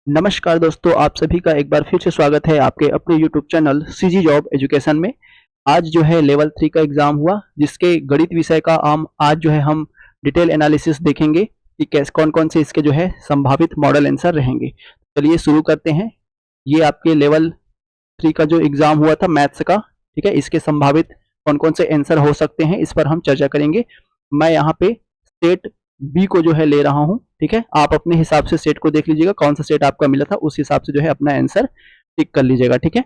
नमस्कार दोस्तों, आप सभी का एक बार फिर से स्वागत है आपके अपने YouTube channel CG job education में। आज जो है लेवल 3 का एग्जाम हुआ, जिसके गणित विषय का आज जो है हम डिटेल एनालिसिस देखेंगे कि कैसे कौन-कौन से इसके जो है संभावित मॉडल आंसर रहेंगे। चलिए शुरू करते हैं। ये आपके लेवल 3 का जो एग्जाम हुआ था मैथ्स का, ठीक है, इसके संभावित कौन-कौन से आंसर हो सकते हैं इस पर हम चर्चा करेंगे। मैं यहाँ पे स्टेट बी को जो है ले रहा हूँ, ठीक है। आप अपने हिसाब से सेट को देख लीजिएगा, कौन सा सेट आपका मिला था उस हिसाब से जो है अपना आंसर टिक कर लीजिएगा, ठीक है।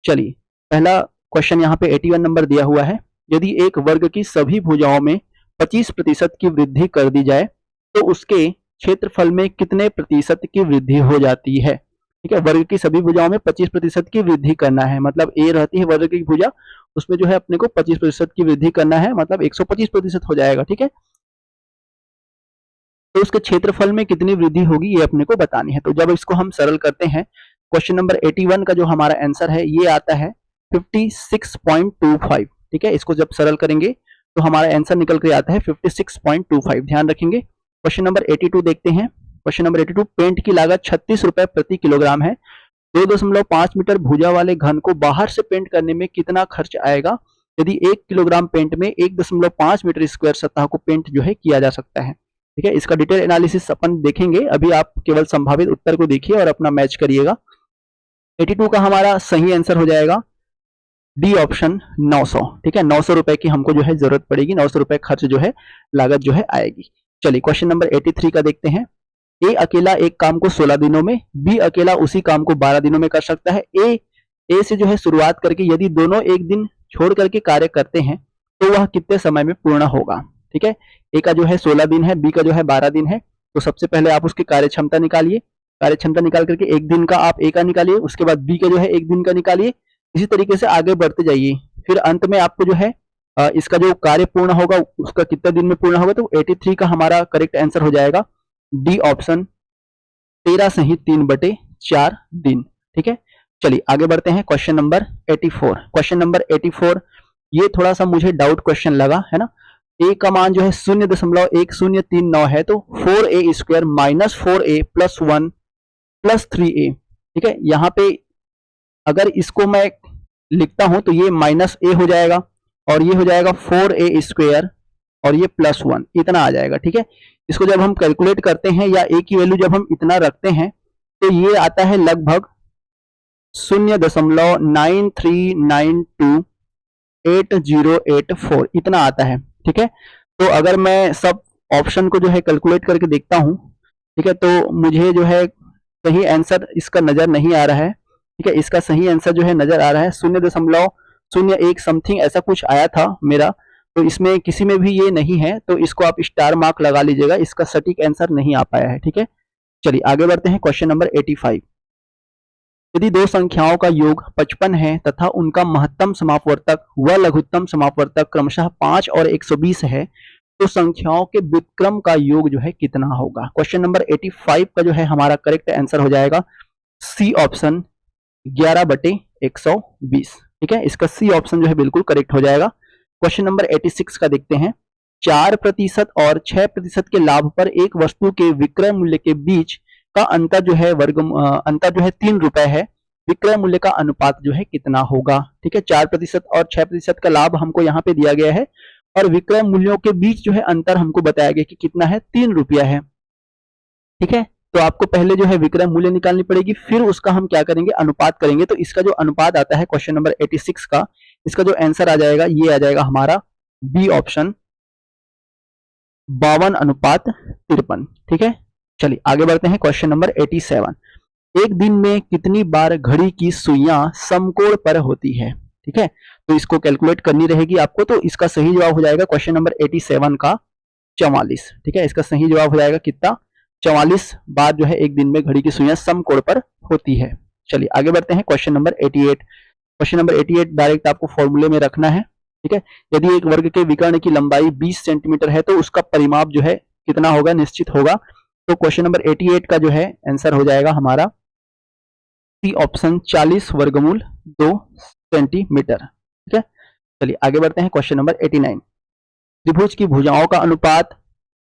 चलिए, पहला क्वेश्चन यहाँ पे 81 नंबर दिया हुआ है। यदि एक वर्ग की सभी भुजाओं में 25% की वृद्धि कर दी जाए तो उसके क्षेत्रफल में कितने प्रतिशत की वृद्धि हो जाती है, ठीक है। वर्ग की सभी भुजाओं में 25% की वृद्धि करना है, मतलब ए रहती है वर्ग की भुजा, उसमें जो है अपने को 25% की वृद्धि करना है, मतलब 125% हो जाएगा, ठीक है। तो उसके क्षेत्रफल में कितनी वृद्धि होगी ये अपने को बतानी है। तो जब इसको हम सरल करते हैं, क्वेश्चन नंबर 81 का जो हमारा आंसर है ये आता है 56.25, ठीक है। इसको जब सरल करेंगे तो हमारा आंसर निकल के आता है 56.25। ध्यान रखेंगे। क्वेश्चन नंबर 82 देखते हैं। क्वेश्चन नंबर 82, पेंट की लागत 36 रुपए प्रति किलोग्राम है। 2.5 मीटर भुजा वाले घन को बाहर से पेंट करने में कितना खर्च आएगा यदि 1 किलोग्राम पेंट में 1.5 मीटर स्क्वायर सतह को पेंट जो है किया जा सकता है, ठीक है। इसका डिटेल एनालिसिस अपन देखेंगे, अभी आप केवल संभावित उत्तर को देखिए और अपना मैच करिएगा। 82 का हमारा सही आंसर हो जाएगा डी ऑप्शन 900, ठीक है। 900 रुपए की हमको जो है जरूरत पड़ेगी, 900 रुपए खर्च जो है लागत जो है आएगी। चलिए क्वेश्चन नंबर 83 का देखते हैं। ए अकेला एक काम को 16 दिनों में, बी अकेला उसी काम को 12 दिनों में कर सकता है। ए से जो है शुरुआत करके यदि दोनों एक दिन छोड़ करके कार्य करते हैं तो वह कितने समय में पूर्ण होगा, ठीक है। ए का जो है 16 दिन है, बी का जो है 12 दिन है। तो सबसे पहले आप उसकी कार्य क्षमता निकालिए। कार्य क्षमता निकाल करके एक दिन का आप ए का निकालिए, उसके बाद बी का जो है एक दिन का निकालिए। इसी तरीके से आगे बढ़ते जाइए, फिर अंत में आपको जो है इसका जो कार्य पूर्ण होगा उसका कितने दिन में पूर्ण होगा। तो 83 का हमारा करेक्ट आंसर हो जाएगा डी ऑप्शन 13 सही 3/4 दिन, ठीक है। चलिए आगे बढ़ते हैं। Question number 84। क्वेश्चन नंबर 84 ये थोड़ा सा मुझे डाउट क्वेश्चन लगा, है ना। ए का मान जो है 0.1039 है, तो 4a square minus 4a plus 1 plus 3a, ठीक है। यहाँ पे अगर इसको मैं लिखता हूं तो ये माइनस ए हो जाएगा और ये हो जाएगा 4a स्क्वायर और ये प्लस 1, इतना आ जाएगा, ठीक है। इसको जब हम कैलकुलेट करते हैं या ए की वैल्यू जब हम इतना रखते हैं तो ये आता है लगभग 0.93928084, इतना आता है, ठीक है। तो अगर मैं सब ऑप्शन को जो है कैलकुलेट करके देखता हूं, ठीक है, तो मुझे जो है सही आंसर इसका नजर नहीं आ रहा है, ठीक है। इसका सही आंसर जो है नजर आ रहा है 0.01 समथिंग ऐसा कुछ आया था मेरा, तो इसमें किसी में भी ये नहीं है, तो इसको आप स्टार मार्क लगा लीजिएगा, इसका सटीक आंसर नहीं आ पाया है, ठीक है। चलिए आगे बढ़ते हैं। Question number 85। यदि दो संख्याओं का योग 55 है तथा उनका महत्तम समापवर्तक व लघुत्तम समापवर्तक क्रमशः 5 और 120 है तो संख्याओं के व्युत्क्रम का योग जो है कितना होगा। क्वेश्चन नंबर 85 का जो है हमारा करेक्ट आंसर हो जाएगा सी ऑप्शन 11/120, ठीक है। इसका सी ऑप्शन जो है बिल्कुल करेक्ट हो जाएगा। क्वेश्चन नंबर 86 का देखते हैं। 4% और 6% के लाभ पर एक वस्तु के विक्रय मूल्य के बीच का अंतर जो है अंतर जो है 3 रुपए है, विक्रय मूल्य का अनुपात जो है कितना होगा, ठीक है। 4% और 6% का लाभ हमको यहाँ पे दिया गया है और विक्रय मूल्यों के बीच जो है अंतर हमको बताया गया कि कितना है, 3 रुपया है, ठीक है। तो आपको पहले जो है विक्रय मूल्य निकालनी पड़ेगी, फिर उसका हम क्या करेंगे, अनुपात करेंगे। तो इसका जो अनुपात आता है क्वेश्चन नंबर 86 का, इसका जो आंसर आ जाएगा ये आ जाएगा हमारा बी ऑप्शन 52:53, ठीक है। चलिए आगे बढ़ते हैं। Question number 87। एक दिन में कितनी बार घड़ी की सुइयां समकोण पर होती है, ठीक है। तो इसको कैलकुलेट करनी रहेगी आपको। तो इसका सही जवाब हो जाएगा क्वेश्चन नंबर 87 का 44, ठीक है। इसका सही जवाब हो जाएगा कितना, 44 बार जो है एक दिन में घड़ी की सुइयां समकोण पर होती है। चलिए आगे बढ़ते हैं। Question number 88। Question number 88 direct आपको फॉर्मूले में रखना है, ठीक है। यदि एक वर्ग के विकर्ण की लंबाई 20 सेंटीमीटर है तो उसका परिमाप जो है कितना होगा, निश्चित होगा। तो क्वेश्चन नंबर 88 का जो है आंसर हो जाएगा हमारा सी ऑप्शन 40 वर्गमूल 2 सेंटीमीटर, ठीक है। चलिए आगे बढ़ते हैं। Question number 89। त्रिभुज की भुजाओं का अनुपात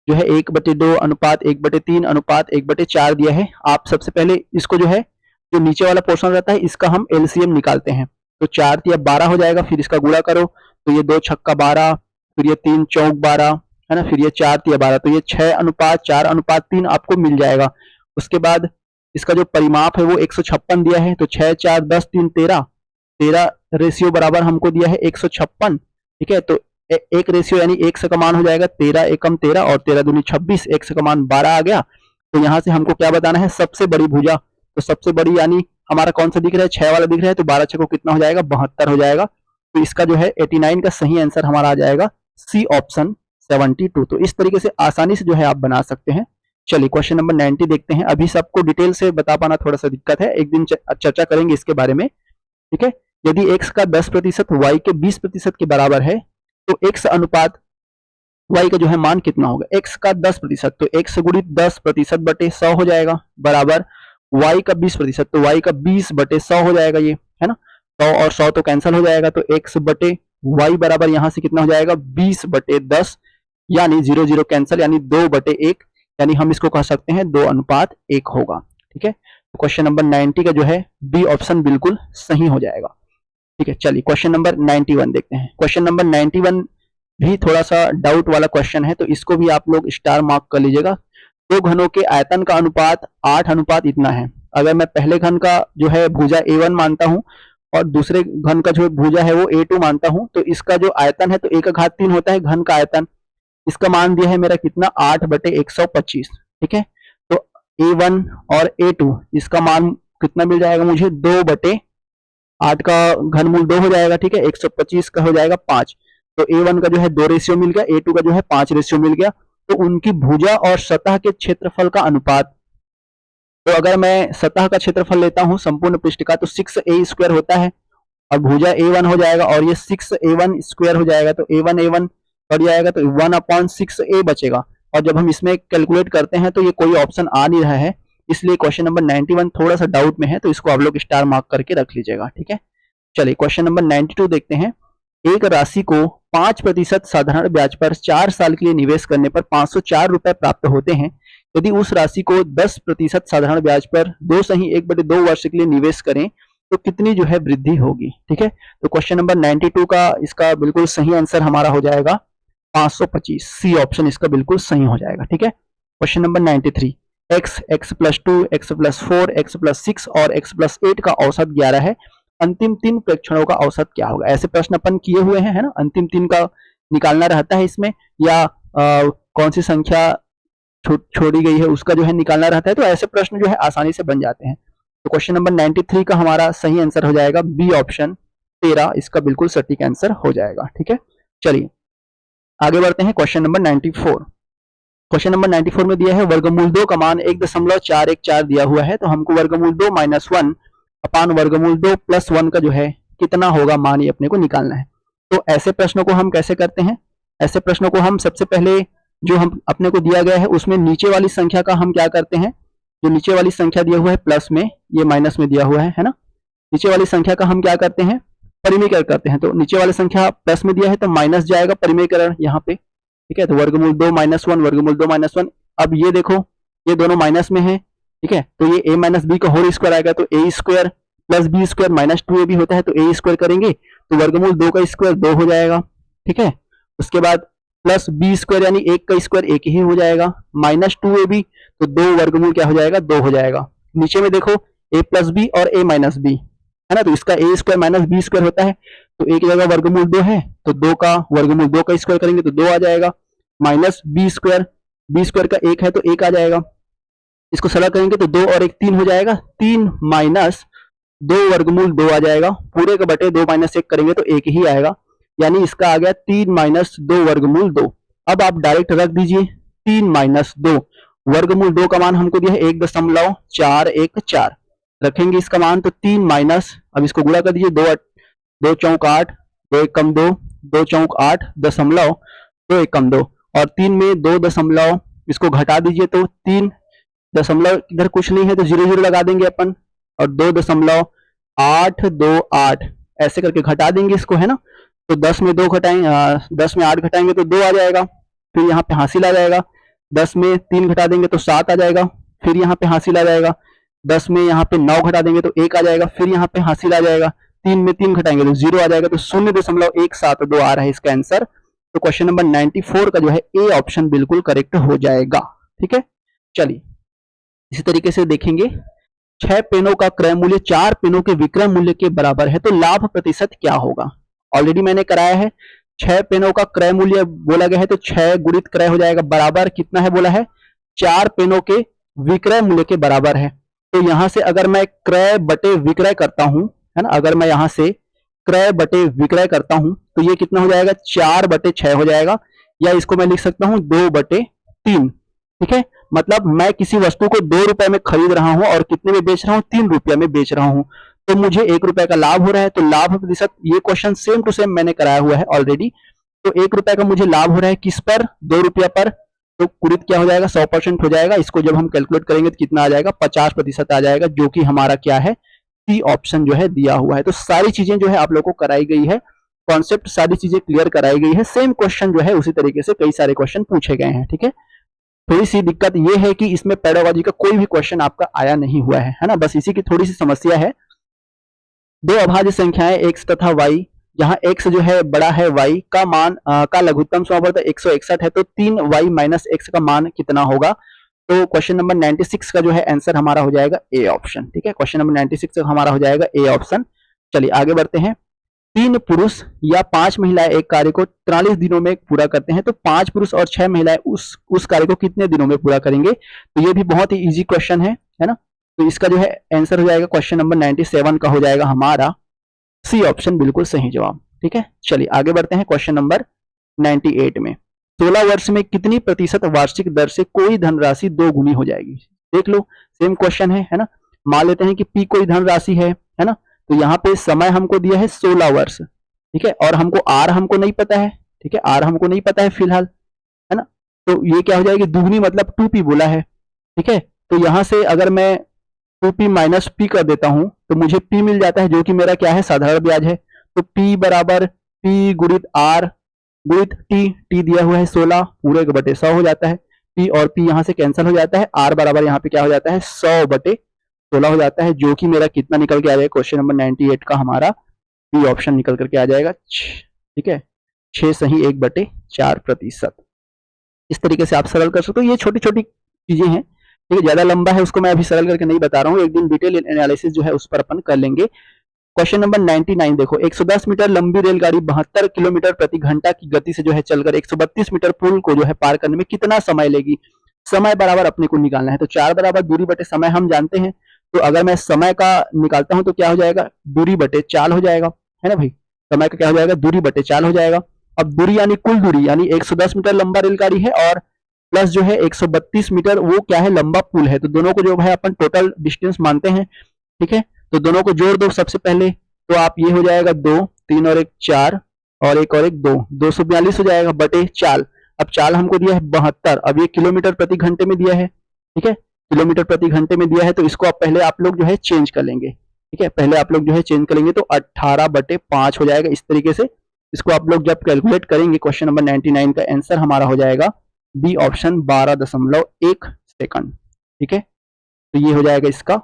जो है 1/2 अनुपात 1/3 अनुपात 1/4 दिया है। आप सबसे पहले इसको जो है, जो नीचे वाला पोर्शन रहता है इसका हम एलसीएम निकालते हैं। तो 4 तिया 12 हो जाएगा, फिर इसका गुणा करो तो ये 2 छक्का 12, फिर ये 3 चौक 12 है ना, फिर ये 4 तिया 12, तो ये 6:4:3 आपको मिल जाएगा। उसके बाद इसका जो परिमाप है वो 156 दिया है, तो 6 4 10 3 13 13 रेशियो बराबर हमको दिया है 156। ठीक है, तो एक रेशियो यानी 1 का मान हो जाएगा 13 एकम 13 और 13 दूनी 26, 1 का मान 12 आ गया। तो यहाँ से हमको क्या बताना है, सबसे बड़ी भुजा। तो सबसे बड़ी यानी हमारा कौन सा दिख रहा है, 6 वाला दिख रहा है, तो 12 6 को कितना हो जाएगा, 72 हो जाएगा। तो इसका जो है 89 का सही आंसर हमारा आ जाएगा सी ऑप्शन 72। तो इस तरीके से आसानी से जो है आप बना सकते हैं। चलिए क्वेश्चन नंबर 90 देखते हैं। अभी सबको डिटेल से बता पाना थोड़ा सा दिक्कत है, एक दिन चर्चा करेंगे इसके बारे में। ठीक है, यदि x का 10% y के 20% के बराबर है तो x अनुपात y का जो है मान कितना होगा। x का 10% तो x गुणित 10% बटे 100 हो जाएगा, बराबर y का 20% तो y का 20 बटे 100 हो जाएगा, ये है ना। 100 और 100 तो कैंसिल हो जाएगा, तो x बटे y बराबर यहां से कितना हो जाएगा, 20 बटे 10, यानी 0 0 कैंसिल, यानी 2 बटे 1, यानी हम इसको कह सकते हैं 2:1 होगा। ठीक है, तो क्वेश्चन नंबर 90 का जो है बी ऑप्शन बिल्कुल सही हो जाएगा। ठीक है, चलिए क्वेश्चन नंबर 91 देखते हैं। क्वेश्चन नंबर 91 भी थोड़ा सा डाउट वाला क्वेश्चन है, तो इसको भी आप लोग स्टार मार्क कर लीजिएगा। दो घनों के आयतन का अनुपात 8 अनुपात इतना है। अगर मैं पहले घन का जो है भुजा A1 मानता हूं और दूसरे घन का जो भुजा है वो A2 मानता हूं, तो इसका जो आयतन है तो 1/3 होता है घन का आयतन। इसका मान दिया है मेरा कितना, 8/125। ठीक है, तो A1 और A2 इसका मान कितना मिल जाएगा मुझे, 2/8 का घनमूल 2 हो जाएगा। ठीक है, 125 का हो जाएगा 5। तो A1 का जो है 2 रेशियो मिल गया, A2 का जो है 5 रेशियो मिल गया। तो उनकी भुजा और सतह के क्षेत्रफल का अनुपात, तो अगर मैं सतह का क्षेत्रफल लेता हूं संपूर्ण पृष्ठ का, तो 6a² होता है और भुजा A1 हो जाएगा और ये 6a1² हो जाएगा। तो A1 कट जाएगा तो 1/6a बचेगा। और जब हम इसमें कैलकुलेट करते हैं तो ये कोई ऑप्शन आ नहीं रहा है, इसलिए क्वेश्चन नंबर 91 थोड़ा सा डाउट में है, तो इसको आप लोग स्टार मार्क करके रख लीजिएगा। ठीक है, चलिए क्वेश्चन नंबर 92 देखते हैं। एक राशि को 5% साधारण ब्याज पर 4 साल के लिए निवेश करने पर 504 रुपए प्राप्त होते हैं। यदि उस राशि को 10% साधारण ब्याज पर 2/1/2 वर्ष के लिए निवेश करें तो कितनी जो है वृद्धि होगी। ठीक है, तो क्वेश्चन नंबर 92 का इसका बिल्कुल सही आंसर हमारा हो जाएगा 525, सी ऑप्शन इसका बिल्कुल सही हो जाएगा। ठीक है, question number 93, x, x+2, x+4, x+6 और x+8 का औसत 11 है। अंतिम 3 प्रेक्षणों का औसत क्या होगा। ऐसे प्रश्न अपन किए हुए हैं, है ना। अंतिम 3 का निकालना रहता है इसमें, या कौन सी संख्या छोड़ी गई है उसका जो है निकालना रहता है। तो ऐसे प्रश्न जो है आसानी से बन जाते हैं। तो क्वेश्चन नंबर 93 का हमारा सही आंसर हो जाएगा बी ऑप्शन 13, इसका बिल्कुल सटीक आंसर हो जाएगा। ठीक है, चलिए आगे बढ़ते हैं। क्वेश्चन नंबर 94, क्वेश्चन नंबर 94 में दिया है वर्गमूल 2 का मान 1.414 दिया हुआ है। तो हमको वर्गमूल 2 - 1 अपान वर्गमूल 2 + 1 का जो है कितना होगा मान, ये अपने को निकालना है। तो ऐसे प्रश्नों को हम कैसे करते हैं, ऐसे प्रश्नों को हम सबसे पहले जो हम अपने को दिया गया है उसमें नीचे वाली संख्या का हम क्या करते हैं, जो नीचे वाली संख्या दिया हुआ है प्लस में, ये माइनस में दिया हुआ है ना। नीचे वाली संख्या का हम क्या करते हैं, परिमेयकरण करते हैं। तो नीचे वाली संख्या प्लस में दिया है तो माइनस जाएगा परिमेयकरण यहाँ पे। ठीक है, तो वर्गमूल 2 - 1 वर्गमूल 2 - 1। अब ये देखो ये दोनों माइनस में है। ठीक है, तो ये a - b का होल स्क्वायर आएगा, तो a² + b² - 2ab होता है, तो a² करेंगे तो वर्गमूल 2 का स्क्वायर 2 हो जाएगा। ठीक है, उसके बाद प्लस b² यानी 1 का स्क्वायर 1 ही हो जाएगा, -2ab तो 2 वर्गमूल क्या हो जाएगा, 2 हो जाएगा। नीचे में देखो a + b और a - b है ना, तो इसका a² - b² होता है। तो एक जगह वर्गमूल 2 है तो 2 का वर्गमूल 2 का स्क्वायर करेंगे तो 2 आ जाएगा, माइनस b² का 1 है तो 1 आ जाएगा। इसको सरल करेंगे तो 2 और 1 3 हो जाएगा, 3 - 2 वर्गमूल 2 आ जाएगा, पूरे का बटे 2 - 1 करेंगे तो 1 ही आएगा, यानी इसका आ गया 3 - 2 वर्गमूल 2। अब आप डायरेक्ट रख दीजिए 3 - 2 वर्गमूल 2 का मान हमको दिया है 1.414 रखेंगे इसका मान, तो 3 - अब इसको गुणा कर दीजिए, 2 चौक 8, 2 एकम 2, 2 चौक 8 दशमलव 2 एकम 2 और 3 में 2 दशमलव, इसको घटा दीजिए तो 3 दशमलव इधर कुछ नहीं है तो 0 0 लगा देंगे अपन, और 2.828 ऐसे करके घटा देंगे इसको, है ना। तो 10 में 2 घटाएंगे 10 में 8 घटाएंगे तो 2 आ जाएगा, फिर यहाँ पे हासिल आ जाएगा, 10 में 3 घटा देंगे तो 7 आ जाएगा, फिर यहाँ पे हासिल आ जाएगा। 10 में यहाँ पे 9 घटा देंगे तो 1 आ जाएगा, फिर यहाँ पे हासिल आ जाएगा। 3 में 3 घटाएंगे तो 0 आ जाएगा, तो 0.172 आ रहा है इसका आंसर। तो क्वेश्चन नंबर 94 का जो है ए ऑप्शन बिल्कुल करेक्ट हो जाएगा। ठीक है, चलिए इसी तरीके से देखेंगे। 6 पेनों का क्रय मूल्य 4 पेनों के विक्रय मूल्य के बराबर है, तो लाभ प्रतिशत क्या होगा? ऑलरेडी मैंने कराया है। 6 पेनों का क्रय मूल्य बोला गया है, तो 6 गुणित क्रय हो जाएगा, बराबर कितना है बोला है? 4 पेनों के विक्रय मूल्य के बराबर है। तो यहां से अगर मैं क्रय बटे विक्रय करता हूं, है ना, अगर मैं यहां से क्रय बटे विक्रय करता हूं तो ये कितना हो जाएगा? 4/6 हो जाएगा, या इसको मैं लिख सकता हूं 2/3। ठीक है, मतलब मैं किसी वस्तु को 2 रुपए में खरीद रहा हूं और कितने में बेच रहा हूं? 3 रुपया में बेच रहा हूं, तो मुझे 1 रुपए का लाभ हो रहा है। तो लाभ प्रतिशत, ये क्वेश्चन सेम टू सेम मैंने कराया हुआ है ऑलरेडी। तो 1 रुपए का मुझे लाभ हो रहा है, किस पर? 2 रुपया पर। तो कुरित क्या हो जाएगा? 100% हो जाएगा। इसको जब हम कैलकुलेट करेंगे तो कितना आ जाएगा? 50% आ जाएगा, जो कि हमारा क्या है? सी ऑप्शन जो है दिया हुआ है। तो सारी चीजें जो है आप लोगों को कराई गई है, कॉन्सेप्ट सारी चीजें क्लियर कराई गई है। सेम क्वेश्चन जो है उसी तरीके से कई सारे क्वेश्चन पूछे गए हैं। ठीक है, थोड़ी सी दिक्कत ये है कि इसमें पेडागोजी का कोई भी क्वेश्चन आपका आया नहीं हुआ है ना, बस इसी की थोड़ी सी समस्या है। दो अभाज्य संख्याएं x तथा y, जहां x जो है बड़ा है y का मान का लघुत्तम समावर्त 161 है, तो 3y माइनस x का मान कितना होगा? तो क्वेश्चन नंबर 96 का जो है आंसर हमारा हो जाएगा ए ऑप्शन। ठीक है, क्वेश्चन नंबर 96 का हमारा हो जाएगा ए ऑप्शन। चलिए आगे बढ़ते हैं। 3 पुरुष या 5 महिलाएं एक कार्य को 43 दिनों में पूरा करते हैं, तो 5 पुरुष और 6 महिलाएं उस कार्य को कितने दिनों में पूरा करेंगे? तो ये भी बहुत ही इजी क्वेश्चन है ना। तो इसका जो है आंसर हो जाएगा क्वेश्चन नंबर 97 का हो जाएगा हमारा सी ऑप्शन बिल्कुल सही जवाब। ठीक है, चलिए आगे बढ़ते हैं क्वेश्चन नंबर 98 में। 16 वर्ष में कितनी प्रतिशत वार्षिक दर से कोई धनराशि 2 गुनी हो जाएगी? देख लो, सेम क्वेश्चन है ना। मान लेते हैं कि पी कोई धनराशि है ना, तो यहाँ पे समय हमको दिया है 16 वर्ष। ठीक है, और हमको आर हमको नहीं पता है। ठीक है, आर हमको नहीं पता है फिलहाल, है ना। तो ये क्या हो जाएगी? दुगनी, मतलब 2p बोला है। ठीक है, तो यहां से अगर मैं 2p माइनस पी कर देता हूं तो मुझे p मिल जाता है, जो कि मेरा क्या है? साधारण ब्याज है। तो p बराबर p गुणित r गुणित t दिया हुआ है 16 पूरे के बटे 100 हो जाता है। p और p यहां से कैंसिल हो जाता है, r बराबर यहाँ पे क्या हो जाता है? 100/16 हो जाता है, जो कि मेरा कितना निकल के आ जाएगा? क्वेश्चन नंबर 98 का हमारा बी ऑप्शन निकल करके आ जाएगा। ठीक है, 6 सही 1/4%। इस तरीके से आप सरल कर सकते हो। ये छोटी छोटी चीजें हैं, ठीक है, ज्यादा लंबा है, उसको मैं अभी सरल करके नहीं बता रहा हूँ। एक दिन डिटेल एनालिसिस जो है उस पर अपन कर लेंगे। क्वेश्चन नंबर 99 देखो। 110 मीटर लंबी रेलगाड़ी 72 किलोमीटर प्रति घंटा की गति से जो है चलकर 132 मीटर पुल को जो है पार करने में कितना समय लेगी? समय बराबर अपने को निकालना है, तो 4 बराबर दूरी बटे समय हम जानते हैं। तो अगर मैं समय का निकालता हूं तो क्या हो जाएगा? दूरी बटे 4 हो जाएगा, है ना भाई। समय का क्या हो जाएगा? दूरी बटे 4 हो जाएगा। अब दूरी यानी कुल दूरी, यानी 110 मीटर लंबा रेलगाड़ी है और प्लस जो है 132 मीटर वो क्या है? लंबा पुल है। तो दोनों को जो है अपन टोटल डिस्टेंस मानते हैं। ठीक है, तो दोनों को जोड़ दो सबसे पहले, तो आप ये हो जाएगा 2, 3 और 1 4 और 1 और 1 2, 242 हो जाएगा बटे 4। अब 4 हमको दिया है 72, अब ये किलोमीटर प्रति घंटे में दिया है। ठीक है, किलोमीटर प्रति घंटे में दिया है, तो इसको आप पहले आप लोग जो है चेंज कर लेंगे। ठीक है, पहले आप लोग जो है चेंज कर लेंगे, तो 18/5 हो जाएगा। इस तरीके से इसको आप लोग जब कैलकुलेट करेंगे, क्वेश्चन नंबर 99 का आंसर हमारा हो जाएगा बी ऑप्शन 12.1 सेकंड। ठीक है, तो ये हो जाएगा इसका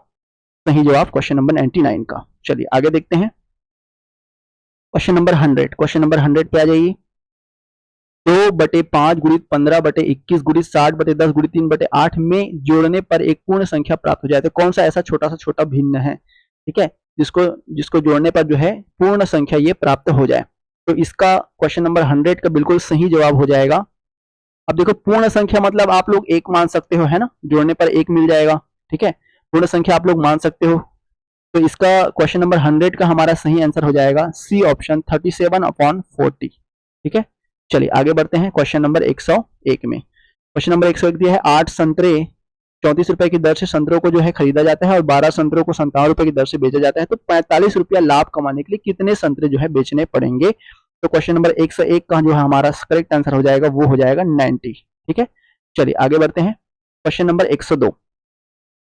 सही जवाब क्वेश्चन नंबर 99 का। चलिए आगे देखते हैं क्वेश्चन नंबर 100। क्वेश्चन नंबर 100 पे आ जाइए। 2/5 गुणित 15/21 गुणित 60/10 गुणित 3/8 में जोड़ने पर एक पूर्ण संख्या प्राप्त हो जाए, तो कौन सा ऐसा छोटा सा छोटा भिन्न है? ठीक है, जिसको जोड़ने पर जो है पूर्ण संख्या ये प्राप्त हो जाए। तो इसका क्वेश्चन नंबर 100 का बिल्कुल सही जवाब हो जाएगा। अब देखो, पूर्ण संख्या मतलब आप लोग 1 मान सकते हो, है ना, जोड़ने पर 1 मिल जाएगा। ठीक है, पूर्ण संख्या आप लोग मान सकते हो। तो इसका क्वेश्चन नंबर 100 का हमारा सही आंसर हो जाएगा सी ऑप्शन 37/40। ठीक है, चलिए आगे बढ़ते हैं क्वेश्चन नंबर 101 में। क्वेश्चन नंबर 101 दिया है 8 संतरे 34 रुपए की दर से संतरों को जो है खरीदा जाता है और 12 संतरों को 57 रुपए की दर से बेचा जाता है, तो 45 रुपया लाभ कमाने के लिए कितने संतरे जो है बेचने पड़ेंगे? तो क्वेश्चन नंबर 101 का जो है हमारा करेक्ट आंसर हो जाएगा वो हो जाएगा 90। ठीक है, चलिए आगे बढ़ते हैं क्वेश्चन नंबर 102।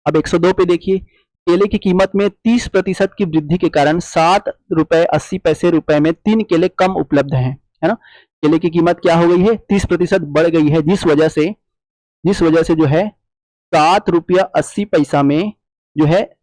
अब 102 पे देखिए, केले की कीमत में 30% की वृद्धि के कारण 7 रुपए 80 पैसे रुपए में 3 केले कम उपलब्ध हैं, है ना। केले की कीमत क्या हो गई है? 30% बढ़ गई है, जिस वजह से जिस वजह से जो है 7 रुपया 80 पैसा में जो है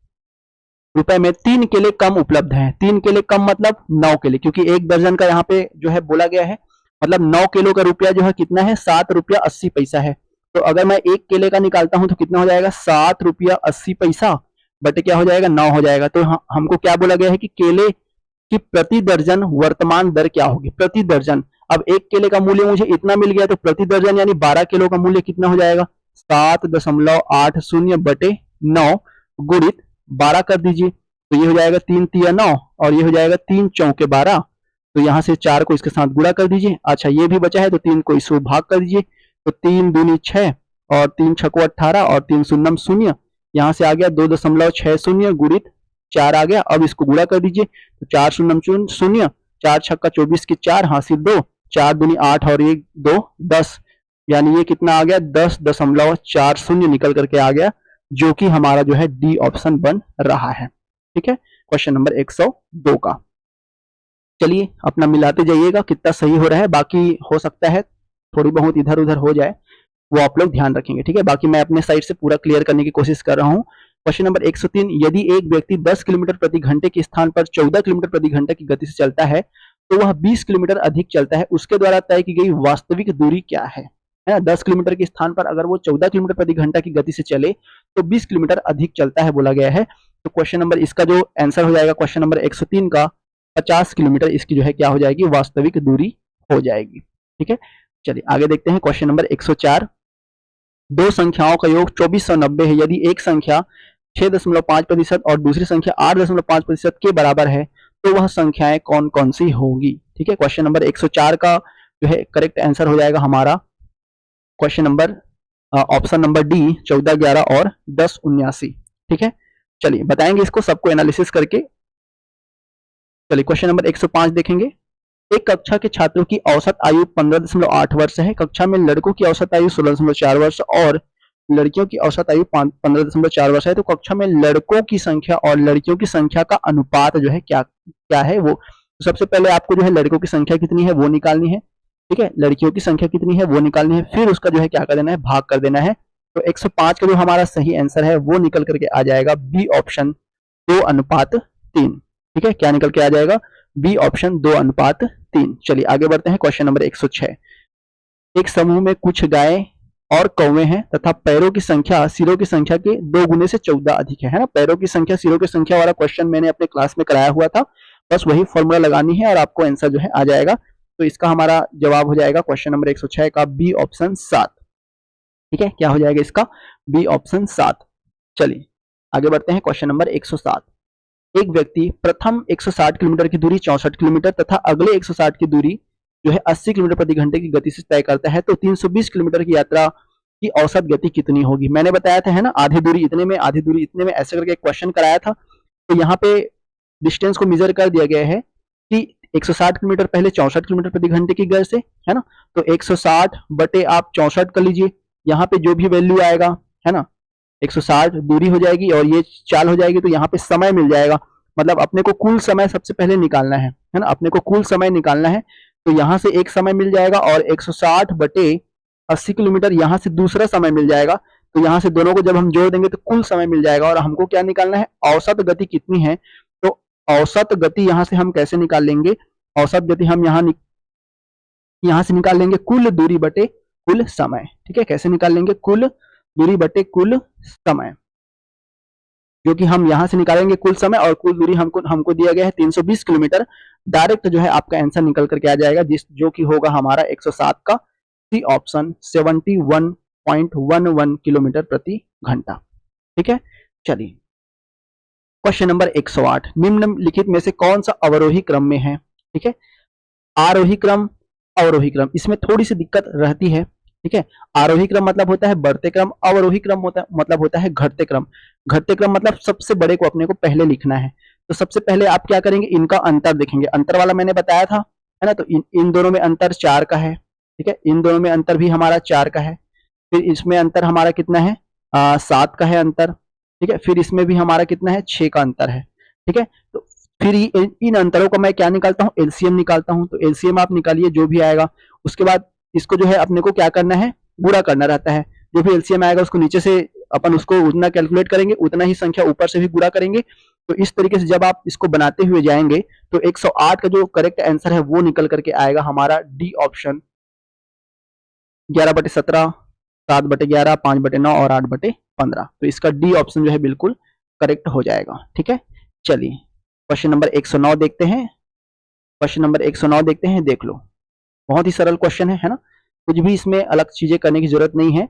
रुपए में 3 केले कम उपलब्ध हैं। 3 केले कम मतलब 9 केले, क्योंकि एक दर्जन का यहाँ पे जो है बोला गया है, मतलब 9 किलो का रुपया जो है कितना है, 7 रुपया 80 पैसा है। तो अगर मैं एक केले का निकालता हूं तो कितना हो जाएगा, 7 रुपया 80 पैसा बटे क्या हो जाएगा, 9 हो जाएगा। तो हमको क्या बोला गया है कि केले की प्रति दर्जन वर्तमान दर क्या होगी, प्रति दर्जन। अब एक केले का मूल्य मुझे इतना मिल गया, तो प्रति दर्जन यानी 12 किलो का मूल्य कितना हो जाएगा, 7.80 बटे 9 गुणित 12 कर दीजिए। तो ये हो जाएगा 3 तिया 9 और ये हो जाएगा 3 चौके 12। तो यहां से 4 को इसके साथ गुणा कर दीजिए। अच्छा ये भी बचा है तो 3 को इसको भाग कर दीजिए। तो 3 दूनी 6 और 3 छको 18 और 3 शून्यम शून्य, यहाँ से आ गया 2.60 गुणित 4 आ गया। अब इसको गुणा कर दीजिए। तो 4 शून्यम शून्य, 4 छक्का 24 की 4 हासिल 2, 4 दूनी 8 और 1 2 10, यानी ये कितना आ गया 10.40 निकल करके आ गया, जो कि हमारा जो है डी ऑप्शन बन रहा है। ठीक है, क्वेश्चन नंबर 102 का। चलिए अपना मिलाते जाइएगा कितना सही हो रहा है, बाकी हो सकता है थोड़ी बहुत इधर उधर हो जाए, वो आप लोग ध्यान रखेंगे। ठीक है, बाकी मैं अपने साइड से पूरा क्लियर करने की कोशिश कर रहा हूँ। क्वेश्चन नंबर 103, यदि एक व्यक्ति 10 किलोमीटर प्रति घंटे के स्थान पर 14 किलोमीटर प्रति घंटे की गति से चलता है तो वह 20 किलोमीटर अधिक चलता है, उसके द्वारा तय की गई वास्तविक दूरी क्या है ना। 10 किलोमीटर के स्थान पर अगर वो 14 किलोमीटर प्रति घंटा की गति से चले तो 20 किलोमीटर अधिक चलता है बोला गया है। तो क्वेश्चन नंबर इसका जो आंसर हो जाएगा क्वेश्चन नंबर 103 का 50 किलोमीटर इसकी जो है क्या हो जाएगी, वास्तविक दूरी हो जाएगी। ठीक है, चलिए आगे देखते हैं। क्वेश्चन नंबर 104, दो संख्याओं का योग 2490 है, यदि एक संख्या 6.5% और दूसरी संख्या 8.5% के बराबर है तो वह संख्याएं कौन कौन सी होगी। ठीक है, क्वेश्चन नंबर 104 का जो है करेक्ट आंसर हो जाएगा हमारा question number option number D 14, 11 और 10, 79। ठीक है, चलिए बताएंगे इसको सबको एनालिसिस करके। चलिए क्वेश्चन नंबर 105 देखेंगे। एक कक्षा के छात्रों की औसत आयु 15.8 वर्ष है। कक्षा में लड़कों की औसत आयु 16.4 वर्ष और लड़कियों की औसत आयु 15.4 वर्ष है। तो कक्षा में लड़कों की संख्या और लड़कियों की संख्या का अनुपात जो है क्या क्या है वो, तो सबसे पहले आपको जो है लड़कों की संख्या कितनी है वो निकालनी है। ठीक है, लड़कियों की संख्या कितनी है वो निकालनी है, फिर उसका जो है क्या कर देना है, भाग कर देना है। तो 105 का जो हमारा सही आंसर है वो निकल करके आ जाएगा बी ऑप्शन 2:3। ठीक है, क्या निकल के आ जाएगा, बी ऑप्शन 2:3। चलिए आगे बढ़ते हैं। क्वेश्चन नंबर 106, एक समूह में कुछ गाय और कौवे हैं तथा पैरों की संख्या सिरों की संख्या के 2 गुने से 14 अधिक है ना। पैरों की संख्या सिरों की संख्या वाला क्वेश्चन मैंने अपने क्लास में कराया हुआ था, बस वही फॉर्मूला लगानी है और आपको आंसर जो है आ जाएगा। तो इसका हमारा जवाब हो जाएगा क्वेश्चन नंबर 106 का बी ऑप्शन 7। ठीक है, क्या हो जाएगा इसका, बी ऑप्शन 7। चलिए आगे बढ़ते हैं। क्वेश्चन नंबर 107, एक व्यक्ति प्रथम 160 किलोमीटर की दूरी 64 किलोमीटर तथा अगले 160 की दूरी जो है 80 किलोमीटर प्रति घंटे की गति से तय करता है, तो 320 किलोमीटर की यात्रा की औसत गति कितनी होगी। मैंने बताया था है ना, आधी दूरी इतने में, आधी दूरी इतने में, ऐसे करके एक क्वेश्चन कराया था। तो यहाँ पे डिस्टेंस को मेजर कर दिया गया है कि 160 किलोमीटर पहले 64 किलोमीटर प्रति घंटे की गति से है ना, तो 160 बटे आप 64 कर लीजिए। यहाँ पे जो भी वैल्यू आएगा है ना, 160 दूरी हो जाएगी और ये चाल हो जाएगी, तो यहाँ पे समय मिल जाएगा। मतलब अपने को कुल समय सबसे पहले निकालना है ना, अपने को कुल समय निकालना है। तो यहाँ से एक समय मिल जाएगा और 160 बटे 80 किलोमीटर यहाँ से दूसरा समय मिल जाएगा। तो यहाँ से दोनों को जब हम जोड़ देंगे तो कुल समय मिल जाएगा और हमको क्या निकालना है, औसत गति कितनी है। तो औसत गति यहाँ से हम कैसे निकाल लेंगे, औसत गति हम यहाँ से निकाल लेंगे कुल दूरी बटे कुल समय। ठीक है, कैसे निकाल लेंगे, कुल दूरी बटे कुल समय, जो कि हम यहां से निकालेंगे कुल समय और कुल दूरी हमको दिया गया है 320 किलोमीटर। डायरेक्ट जो है आपका आंसर निकल करके आ जाएगा, जो कि होगा हमारा 107 का सी ऑप्शन 71.11 किलोमीटर प्रति घंटा। ठीक है, चलिए क्वेश्चन नंबर 108, निम्नलिखित में से कौन सा अवरोही क्रम में है। ठीक है, आरोही क्रम, अवरोही क्रम, इसमें थोड़ी सी दिक्कत रहती है। ठीक है, आरोही क्रम मतलब होता है बढ़ते क्रम, अवरोही क्रम मतलब होता है घटते क्रम। घटते क्रम मतलब सबसे बड़े को अपने को पहले लिखना है। तो सबसे पहले आप क्या करेंगे, इनका अंतर देखेंगे। अंतर वाला मैंने बताया था है ना, तो इन दोनों में अंतर 4 का है। ठीक है, इन दोनों में अंतर भी हमारा 4 का है। फिर इसमें अंतर हमारा कितना है, 7 का है अंतर। ठीक है, फिर इसमें भी हमारा कितना है, 6 का अंतर है। ठीक है, तो फिर इन अंतरों को मैं क्या निकालता हूँ, एलसीएम निकालता हूँ। तो एलसीएम आप निकालिए जो भी आएगा, उसके बाद इसको जो है अपने को क्या करना है, गुणा करना रहता है। जो भी एलसीएम आएगा उसको नीचे से अपन उसको उतना कैलकुलेट करेंगे, उतना ही संख्या ऊपर से भी गुणा करेंगे। तो इस तरीके से जब आप इसको बनाते हुए जाएंगे तो 108 का जो करेक्ट आंसर है वो निकल करके आएगा हमारा डी ऑप्शन, 11/17, 7/11, 5/9 और 8/15। तो इसका डी ऑप्शन जो है बिल्कुल करेक्ट हो जाएगा। ठीक है, चलिए क्वेश्चन नंबर 109 देखते हैं। क्वेश्चन नंबर 109 देखते हैं, देख लो, बहुत ही सरल क्वेश्चन है ना, कुछ भी इसमें अलग चीजें करने की जरूरत नहीं है।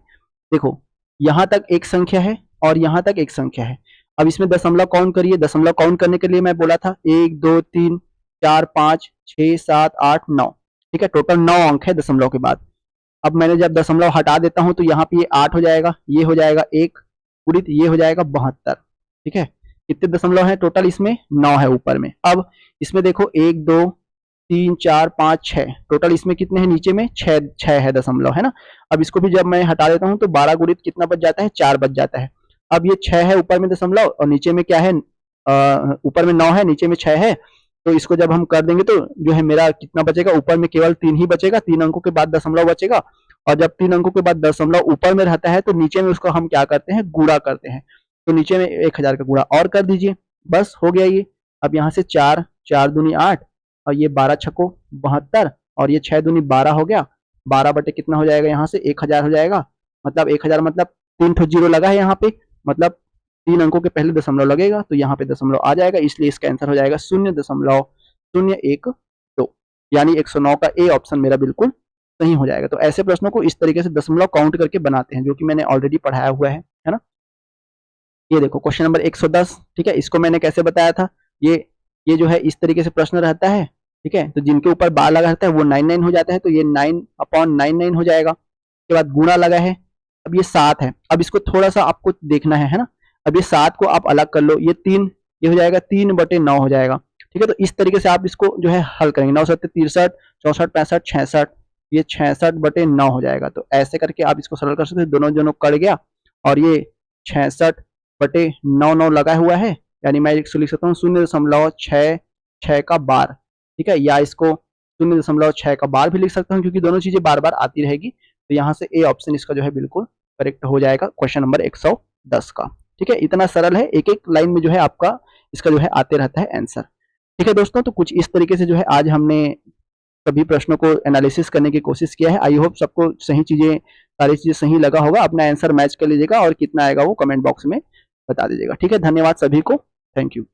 देखो यहां तक एक संख्या है और यहां तक एक संख्या है। अब इसमें दशमलव काउंट करिए। दशमलव काउंट करने के लिए मैं बोला था 1 2 3 4 5 6 7 8 9। ठीक है, टोटल 9 अंक है दशमलव के बाद। अब मैंने जब दशमलव हटा देता हूं तो यहाँ पे ये 8 हो जाएगा, ये हो जाएगा 1 पूरी, ये हो जाएगा 72। ठीक है, कितने दशमलव है टोटल? इसमें 9 है ऊपर में। अब इसमें देखो 1 2 3 4 5 6, टोटल इसमें कितने हैं? नीचे में 6 है दशमलव, है ना। अब इसको भी जब मैं हटा देता हूं तो 12 गुणित कितना बच जाता है? 4 बच जाता है। अब ये 6 है ऊपर में दशमलव और नीचे में क्या है? ऊपर में 9 है, नीचे में 6 है। तो इसको जब हम कर देंगे तो जो है मेरा कितना बचेगा? ऊपर में केवल 3 ही बचेगा, 3 अंकों के बाद दशमलव बचेगा। और जब 3 अंकों के बाद दशमलव ऊपर में रहता है तो नीचे में उसको हम क्या करते हैं? गुणा करते हैं। तो नीचे में 1000 का गुणा और कर दीजिए, बस हो गया ये। अब यहाँ से 4 4 दूनी 8 और ये 12 छक्को 72 और ये 6 दूनी 12 हो गया। 12 बटे कितना हो जाएगा? यहाँ से 1000 हो जाएगा। मतलब 1000 मतलब 3 ठो जीरो लगा है यहाँ पे, मतलब 3 अंकों के पहले दशमलव लगेगा तो यहाँ पे दशमलव आ जाएगा, इसलिए इसका आंसर हो जाएगा 0.012, यानी 109 का ए ऑप्शन मेरा बिल्कुल सही हो जाएगा। तो ऐसे प्रश्नों को इस तरीके से दशमलव काउंट करके बनाते हैं, जो कि मैंने ऑलरेडी पढ़ाया हुआ है ना। ये देखो क्वेश्चन नंबर 110। ठीक है, इसको मैंने कैसे बताया था? ये जो है इस तरीके से प्रश्न रहता है। ठीक है, तो जिनके ऊपर बार लगा रहता है वो 99 हो जाता है, तो ये 9/99 हो जाएगा। उसके बाद गुणा लगा है, अब ये 7 है। अब इसको थोड़ा सा आपको देखना है ना। अब ये 7 को आप अलग कर लो, ये 3, ये हो जाएगा 3/9 हो जाएगा। ठीक है, तो इस तरीके से आप इसको जो है हल करेंगे। 9 7 63 64 65 66, ये 66/9 हो जाएगा। तो ऐसे करके आप इसको सरल कर सकते हैं। दोनों दोनों कट गया और ये 66/9 लगा हुआ है, यानी मैं इसको लिख सकता हूँ 0.66 का बार। ठीक है, या इसको 0.6 का बार भी लिख सकता हूँ, क्योंकि दोनों चीजें बार बार आती रहेगी। तो यहाँ से ए ऑप्शन इसका जो है बिल्कुल करेक्ट हो जाएगा क्वेश्चन नंबर 110 का। ठीक है, इतना सरल है, एक एक लाइन में जो है आपका इसका जो है आते रहता है आंसर। ठीक है दोस्तों, तो कुछ इस तरीके से जो है आज हमने सभी प्रश्नों को एनालिसिस करने की कोशिश किया है। आई होप सबको सही चीजें, सारी चीजें सही लगा होगा। अपना आंसर मैच कर लीजिएगा और कितना आएगा वो कमेंट बॉक्स में बता दीजिएगा। ठीक है, धन्यवाद सभी को, थैंक यू।